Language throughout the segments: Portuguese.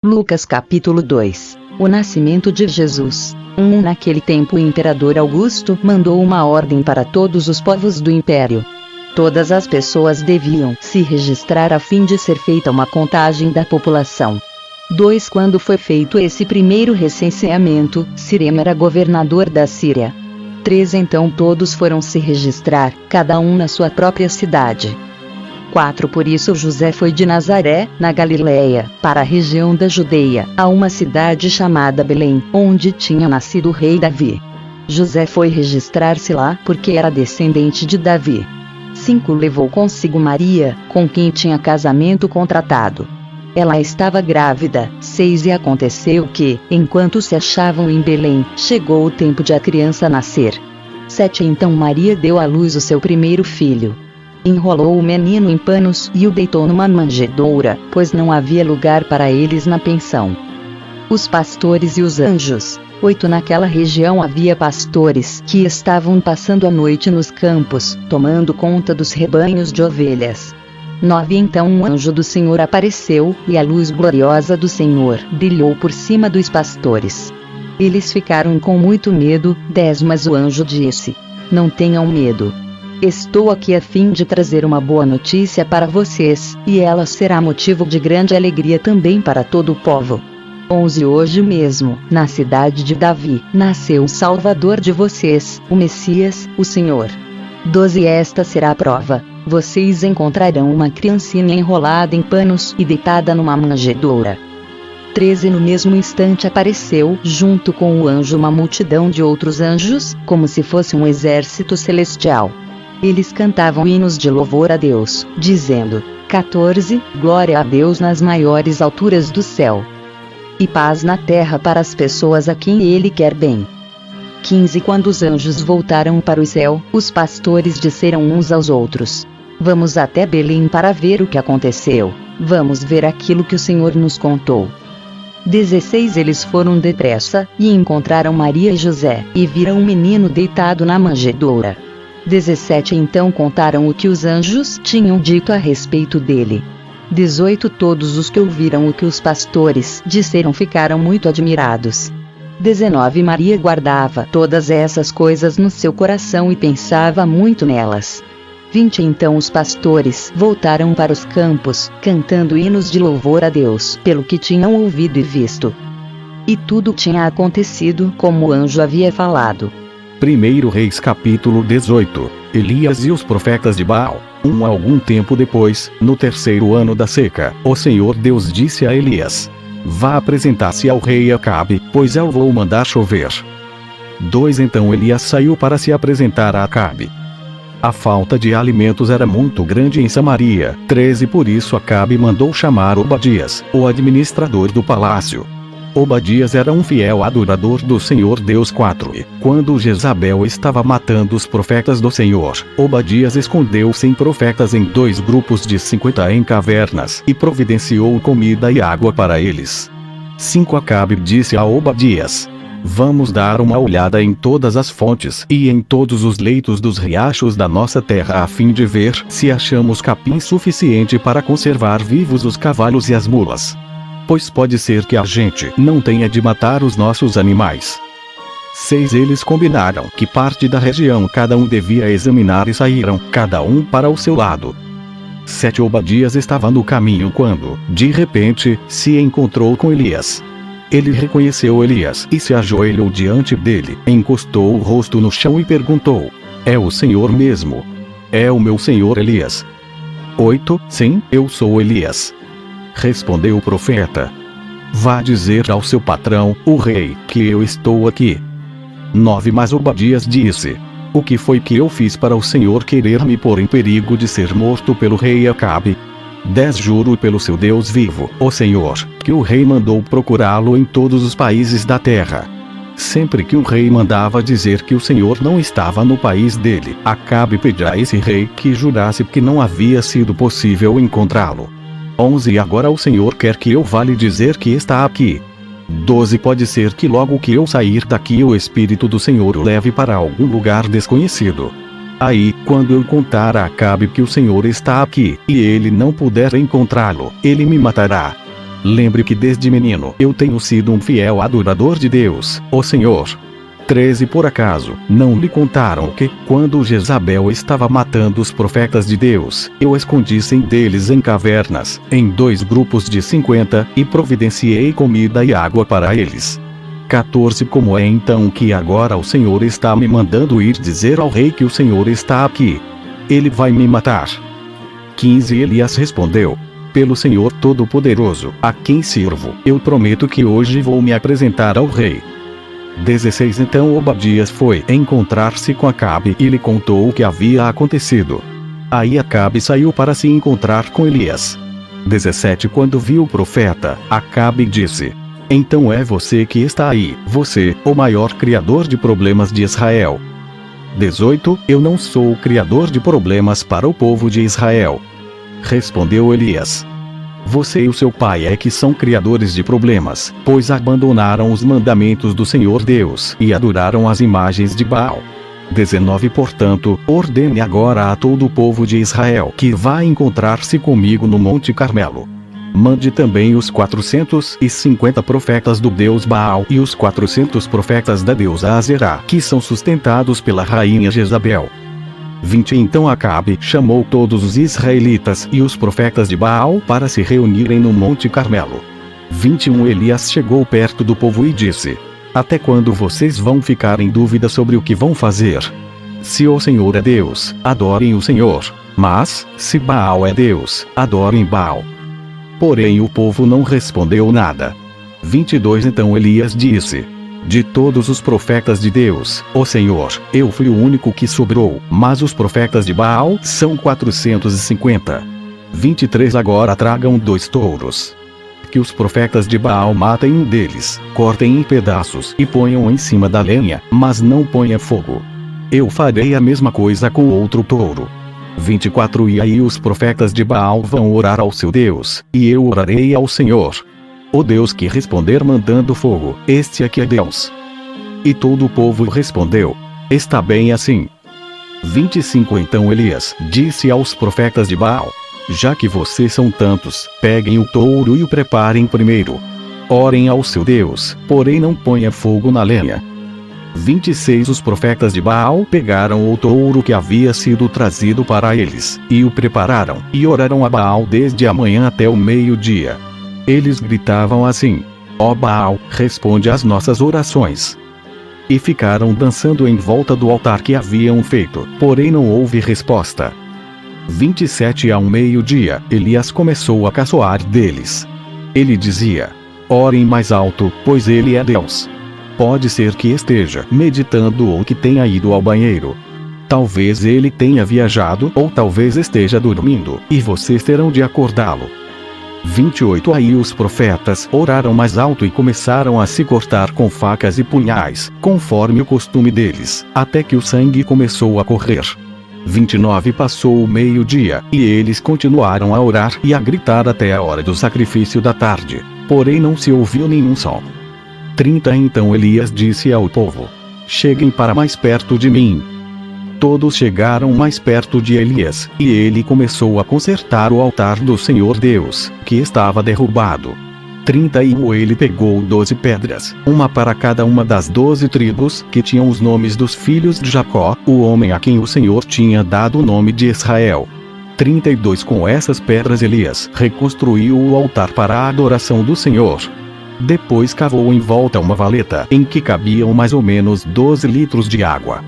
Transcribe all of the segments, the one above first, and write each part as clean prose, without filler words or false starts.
Lucas capítulo 2. O nascimento de Jesus. Naquele tempo o imperador Augusto mandou uma ordem para todos os povos do império. Todas as pessoas deviam se registrar a fim de ser feita uma contagem da população. 2. Quando foi feito esse primeiro recenseamento, Cirema era governador da Síria. 3. Então todos foram se registrar, cada um na sua própria cidade. 4. Por isso José foi de Nazaré, na Galileia, para a região da Judeia, a uma cidade chamada Belém, onde tinha nascido o rei Davi. José foi registrar-se lá porque era descendente de Davi. 5. Levou consigo Maria, com quem tinha casamento contratado. Ela estava grávida. 6. E aconteceu que, enquanto se achavam em Belém, chegou o tempo de a criança nascer. 7. Então Maria deu à luz o seu primeiro filho. Enrolou o menino em panos e o deitou numa manjedoura, pois não havia lugar para eles na pensão. Os pastores e os anjos. 8. Naquela região havia pastores que estavam passando a noite nos campos, tomando conta dos rebanhos de ovelhas. 9. Então um anjo do Senhor apareceu, e a luz gloriosa do Senhor brilhou por cima dos pastores. Eles ficaram com muito medo. 10. Mas o anjo disse: Não tenham medo. Estou aqui a fim de trazer uma boa notícia para vocês, e ela será motivo de grande alegria também para todo o povo. 11. Hoje mesmo, na cidade de Davi, nasceu o Salvador de vocês, o Messias, o Senhor. 12. Esta será a prova: vocês encontrarão uma criancinha enrolada em panos e deitada numa manjedoura. 13. No mesmo instante apareceu, junto com o anjo, uma multidão de outros anjos, como se fosse um exército celestial. Eles cantavam hinos de louvor a Deus, dizendo: 14. Glória a Deus nas maiores alturas do céu, e paz na terra para as pessoas a quem Ele quer bem. 15. Quando os anjos voltaram para o céu, os pastores disseram uns aos outros: Vamos até Belém para ver o que aconteceu. Vamos ver aquilo que o Senhor nos contou. 16. Eles foram depressa, e encontraram Maria e José, e viram um menino deitado na manjedoura. 17. Então contaram o que os anjos tinham dito a respeito dele. 18. Todos os que ouviram o que os pastores disseram ficaram muito admirados. 19. Maria guardava todas essas coisas no seu coração e pensava muito nelas. 20. Então os pastores voltaram para os campos, cantando hinos de louvor a Deus pelo que tinham ouvido e visto. E tudo tinha acontecido como o anjo havia falado. 1 Reis capítulo 18. Elias e os profetas de Baal. Algum tempo depois, no terceiro ano da seca, o Senhor Deus disse a Elias: Vá apresentar-se ao rei Acabe, pois eu vou mandar chover. 2. Então Elias saiu para se apresentar a Acabe. A falta de alimentos era muito grande em Samaria. 13. Por isso Acabe mandou chamar Obadias, o administrador do palácio. Obadias era um fiel adorador do Senhor Deus. 4. Quando Jezabel estava matando os profetas do Senhor, Obadias escondeu 100 profetas em 2 grupos de 50 em cavernas, e providenciou comida e água para eles. 5. Acabe disse a Obadias: Vamos dar uma olhada em todas as fontes e em todos os leitos dos riachos da nossa terra a fim de ver se achamos capim suficiente para conservar vivos os cavalos e as mulas. Pois pode ser que a gente não tenha de matar os nossos animais. 6. Eles combinaram que parte da região cada um devia examinar e saíram, cada um para o seu lado. 7. Obadias estava no caminho quando, de repente, se encontrou com Elias. Ele reconheceu Elias e se ajoelhou diante dele, encostou o rosto no chão e perguntou: É o Senhor mesmo? É o meu senhor Elias? 8. Sim, eu sou Elias. Respondeu o profeta: Vá dizer ao seu patrão, o rei, que eu estou aqui. 9. Mas Obadias disse: O que foi que eu fiz para o Senhor querer me pôr em perigo de ser morto pelo rei Acabe? 10. Juro pelo seu Deus vivo, o Senhor, que o rei mandou procurá-lo em todos os países da terra. Sempre que um rei mandava dizer que o Senhor não estava no país dele, Acabe pedia a esse rei que jurasse que não havia sido possível encontrá-lo. 11. E agora o Senhor quer que eu vá lhe dizer que está aqui. 12. Pode ser que logo que eu sair daqui o Espírito do Senhor o leve para algum lugar desconhecido. Aí, quando eu contar a Acabe que o Senhor está aqui, e ele não puder encontrá-lo, ele me matará. lembre que desde menino eu tenho sido um fiel adorador de Deus, o Senhor. 13 Por acaso, não lhe contaram que, quando Jezabel estava matando os profetas de Deus, eu escondi 100 deles em cavernas, em 2 grupos de 50, e providenciei comida e água para eles. 14 Como é então que agora o Senhor está me mandando ir dizer ao rei que o Senhor está aqui? Ele vai me matar. 15 Elias respondeu: pelo Senhor Todo-Poderoso, a quem sirvo, eu prometo que hoje vou me apresentar ao rei. 16 Então Obadias foi encontrar-se com Acabe e lhe contou o que havia acontecido. Aí Acabe saiu para se encontrar com Elias. 17 Quando viu o profeta, Acabe disse: então é você que está aí, você, o maior criador de problemas de Israel. 18 Eu não sou o criador de problemas para o povo de Israel. Respondeu Elias: você e o seu pai é que são criadores de problemas, pois abandonaram os mandamentos do Senhor Deus e adoraram as imagens de Baal. 19 Portanto, ordene agora a todo o povo de Israel que vá encontrar-se comigo no Monte Carmelo. Mande também os 450 profetas do deus Baal e os 400 profetas da deusa Azerá, que são sustentados pela rainha Jezabel. 20 Então Acabe chamou todos os israelitas e os profetas de Baal para se reunirem no Monte Carmelo. 21 Elias chegou perto do povo e disse: até quando vocês vão ficar em dúvida sobre o que vão fazer? Se o Senhor é Deus, adorem o Senhor, mas, se Baal é Deus, adorem Baal. Porém o povo não respondeu nada. 22 Então Elias disse: de todos os profetas de Deus, ó Senhor, eu fui o único que sobrou, mas os profetas de Baal são 450. 23 Agora tragam 2 touros. Que os profetas de Baal matem um deles, cortem em pedaços e ponham em cima da lenha, mas não ponha fogo. Eu farei a mesma coisa com outro touro. 24 E aí os profetas de Baal vão orar ao seu Deus, e eu orarei ao Senhor. O Deus que responder mandando fogo, este aqui é Deus. E todo o povo respondeu: está bem assim. 25 Então Elias disse aos profetas de Baal: já que vocês são tantos, peguem o touro e o preparem primeiro. Orem ao seu Deus, porém não ponha fogo na lenha. 26 Os profetas de Baal pegaram o touro que havia sido trazido para eles, e o prepararam, e oraram a Baal desde a manhã até o meio-dia. Eles gritavam assim: ó Baal, responde às nossas orações. E ficaram dançando em volta do altar que haviam feito, porém não houve resposta. 27 Ao meio-dia, Elias começou a caçoar deles. Ele dizia: orem mais alto, pois ele é Deus. Pode ser que esteja meditando ou que tenha ido ao banheiro. Talvez ele tenha viajado ou talvez esteja dormindo, e vocês terão de acordá-lo. 28 Aí os profetas oraram mais alto e começaram a se cortar com facas e punhais, conforme o costume deles, até que o sangue começou a correr. 29 Passou o meio-dia, e eles continuaram a orar e a gritar até a hora do sacrifício da tarde, porém não se ouviu nenhum som. 30 Então Elias disse ao povo: cheguem para mais perto de mim. Todos chegaram mais perto de Elias, e ele começou a consertar o altar do Senhor Deus, que estava derrubado. 31 Ele pegou 12 pedras, uma para cada uma das 12 tribos, que tinham os nomes dos filhos de Jacó, o homem a quem o Senhor tinha dado o nome de Israel. 32 Com essas pedras Elias reconstruiu o altar para a adoração do Senhor. Depois cavou em volta uma valeta, em que cabiam mais ou menos 12 litros de água.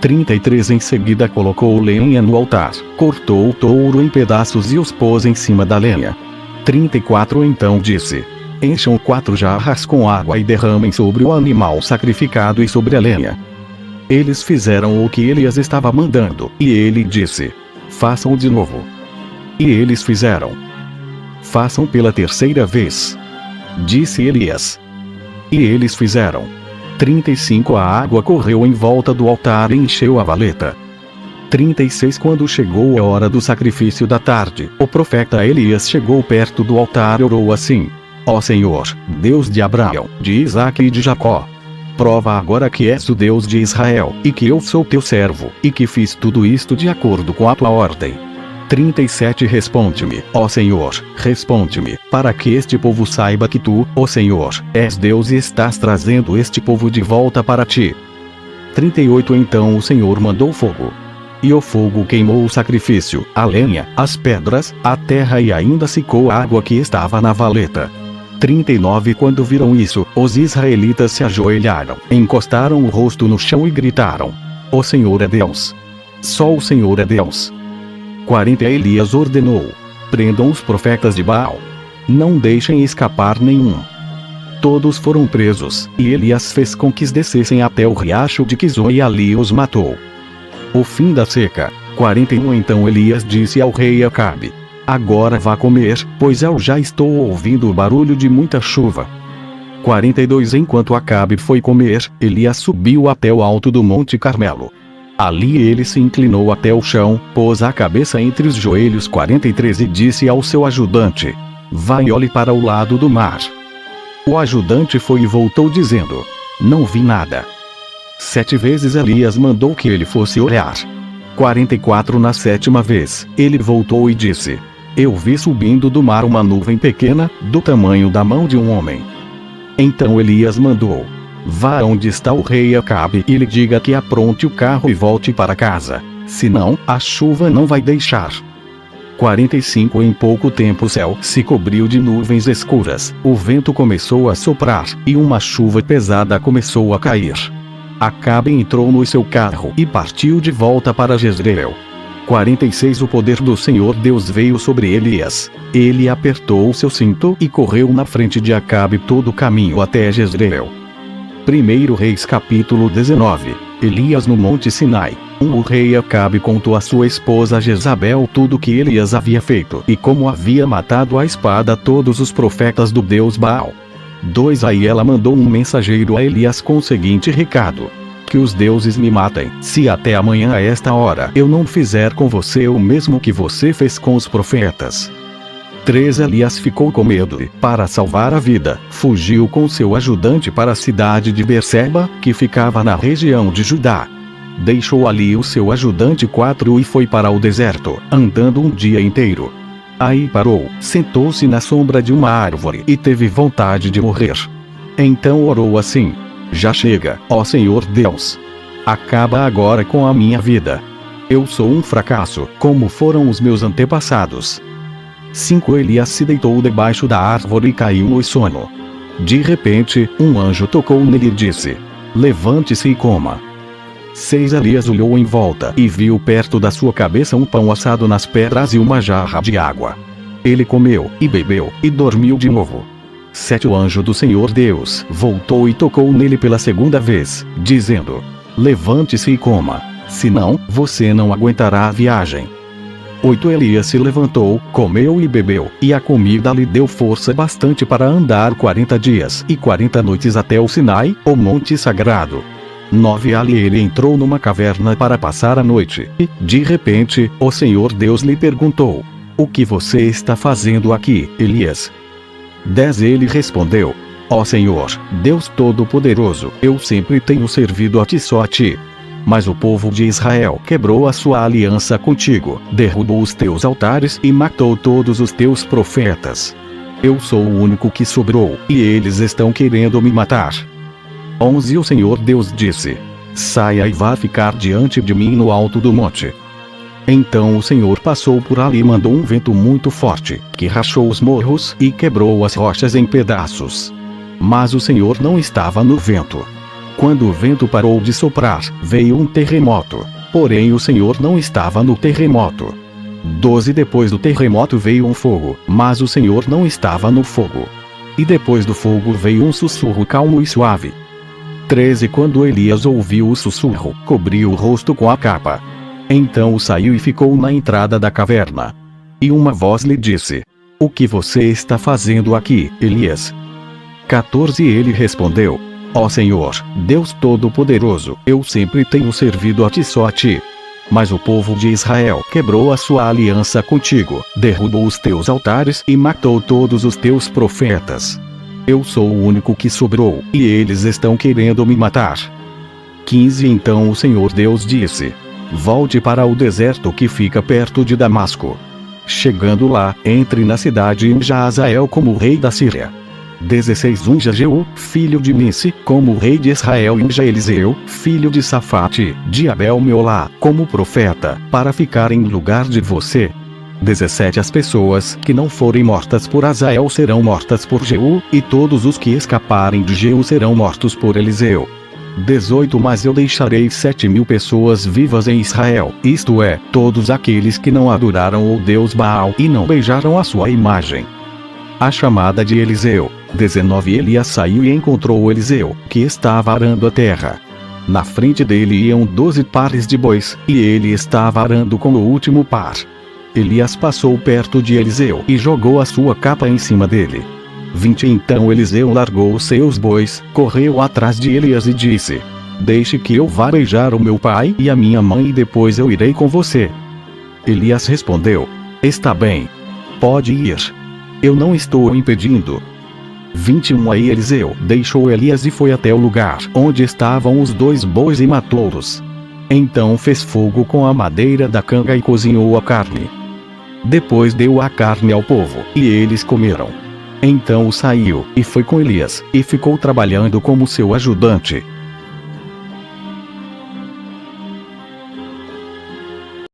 33 Em seguida colocou lenha no altar, cortou o touro em pedaços e os pôs em cima da lenha. 34 Então disse: encham 4 jarras com água e derramem sobre o animal sacrificado e sobre a lenha. Eles fizeram o que Elias estava mandando, e ele disse: façam de novo. E eles fizeram. Façam pela terceira vez, disse Elias. E eles fizeram. 35 A água correu em volta do altar e encheu a valeta. 36 Quando chegou a hora do sacrifício da tarde, o profeta Elias chegou perto do altar e orou assim: ó Senhor, Deus de Abraão, de Isaque e de Jacó, prova agora que és o Deus de Israel, e que eu sou teu servo, e que fiz tudo isto de acordo com a tua ordem. 37 Responde-me, ó Senhor, responde-me, para que este povo saiba que tu, ó Senhor, és Deus e estás trazendo este povo de volta para ti. 38 Então o Senhor mandou fogo. E o fogo queimou o sacrifício, a lenha, as pedras, a terra e ainda secou a água que estava na valeta. 39 Quando viram isso, os israelitas se ajoelharam, encostaram o rosto no chão e gritaram: O Senhor é Deus! Só o Senhor é Deus! 40 Elias ordenou: prendam os profetas de Baal. Não deixem escapar nenhum. Todos foram presos, e Elias fez com que descessem até o riacho de Quizon e ali os matou. O fim da seca. 41 Então Elias disse ao rei Acabe: agora vá comer, pois eu já estou ouvindo o barulho de muita chuva. 42 Enquanto Acabe foi comer, Elias subiu até o alto do Monte Carmelo. Ali ele se inclinou até o chão, pôs a cabeça entre os joelhos. 43 E disse ao seu ajudante: vá e olhe para o lado do mar. O ajudante foi e voltou dizendo: não vi nada. 7 vezes Elias mandou que ele fosse olhar. 44 Na 7ª vez, ele voltou e disse: eu vi subindo do mar uma nuvem pequena, do tamanho da mão de um homem. Então Elias mandou: vá onde está o rei Acabe e lhe diga que apronte o carro e volte para casa, senão, a chuva não vai deixar. 45 Em pouco tempo o céu se cobriu de nuvens escuras, o vento começou a soprar, e uma chuva pesada começou a cair. Acabe entrou no seu carro e partiu de volta para Jezreel. 46 O poder do Senhor Deus veio sobre Elias. Ele apertou o seu cinto e correu na frente de Acabe todo o caminho até Jezreel. 1 Reis capítulo 19. Elias no Monte Sinai. O rei Acabe contou à sua esposa Jezabel tudo o que Elias havia feito e como havia matado à espada todos os profetas do deus Baal. 2 Aí ela mandou um mensageiro a Elias com o seguinte recado: que os deuses me matem, se até amanhã a esta hora eu não fizer com você o mesmo que você fez com os profetas. 3 Elias ficou com medo e, para salvar a vida, fugiu com seu ajudante para a cidade de Berseba, que ficava na região de Judá. Deixou ali o seu ajudante 4 e foi para o deserto, andando um dia inteiro. Aí parou, sentou-se na sombra de uma árvore e teve vontade de morrer. Então orou assim: já chega, ó Senhor Deus! Acaba agora com a minha vida. Eu sou um fracasso, como foram os meus antepassados. 5 Elias se deitou debaixo da árvore e caiu no sono. De repente, um anjo tocou nele e disse: levante-se e coma. 6 Elias olhou em volta e viu perto da sua cabeça um pão assado nas pedras e uma jarra de água. Ele comeu, e bebeu, e dormiu de novo. 7 O anjo do Senhor Deus voltou e tocou nele pela segunda vez, dizendo: levante-se e coma, senão, você não aguentará a viagem. 8 Elias se levantou, comeu e bebeu, e a comida lhe deu força bastante para andar 40 dias e 40 noites até o Sinai, o monte sagrado. 9 Ali ele entrou numa caverna para passar a noite, e, de repente, o Senhor Deus lhe perguntou: o que você está fazendo aqui, Elias? 10 Ele respondeu: ó Senhor, Deus Todo-Poderoso, eu sempre tenho servido a ti, só a ti. Mas o povo de Israel quebrou a sua aliança contigo, derrubou os teus altares e matou todos os teus profetas. Eu sou o único que sobrou, e eles estão querendo me matar. 11 O Senhor Deus disse: saia e vá ficar diante de mim no alto do monte. Então o Senhor passou por ali e mandou um vento muito forte, que rachou os morros e quebrou as rochas em pedaços. Mas o Senhor não estava no vento. Quando o vento parou de soprar, veio um terremoto, porém o Senhor não estava no terremoto. 12 Depois do terremoto veio um fogo, mas o Senhor não estava no fogo. E depois do fogo veio um sussurro calmo e suave. 13 Quando Elias ouviu o sussurro, cobriu o rosto com a capa. Então saiu e ficou na entrada da caverna. E uma voz lhe disse: o que você está fazendo aqui, Elias? 14 Ele respondeu: ó Senhor, Deus Todo-Poderoso, eu sempre tenho servido a ti, só a ti. Mas o povo de Israel quebrou a sua aliança contigo, derrubou os teus altares e matou todos os teus profetas. Eu sou o único que sobrou, e eles estão querendo me matar. 15 Então o Senhor Deus disse: Volte para o deserto que fica perto de Damasco. Chegando lá, entre na cidade e unja Azael como rei da Síria. 16 Unja Jeú, filho de Nice, como rei de Israel, e unja Eliseu, filho de Safate, de Abel-Meolá, como profeta, para ficar em lugar de você. 17 As pessoas que não forem mortas por Azael serão mortas por Jeú, e todos os que escaparem de Jeú serão mortos por Eliseu. 18 Mas eu deixarei 7.000 pessoas vivas em Israel, isto é, todos aqueles que não adoraram o Deus Baal e não beijaram a sua imagem. A chamada de Eliseu. 19 Elias saiu e encontrou Eliseu, que estava arando a terra. Na frente dele iam 12 pares de bois, e ele estava arando com o último par. Elias passou perto de Eliseu e jogou a sua capa em cima dele. 20 Então Eliseu largou os seus bois, correu atrás de Elias e disse: Deixe que eu vá beijar o meu pai e a minha mãe e depois eu irei com você. Elias respondeu: Está bem. Pode ir. Eu não estou o impedindo. 21 Aí Eliseu deixou Elias e foi até o lugar onde estavam os 2 bois e matou-os. Então fez fogo com a madeira da canga e cozinhou a carne. Depois deu a carne ao povo, e eles comeram. Então saiu, e foi com Elias, e ficou trabalhando como seu ajudante.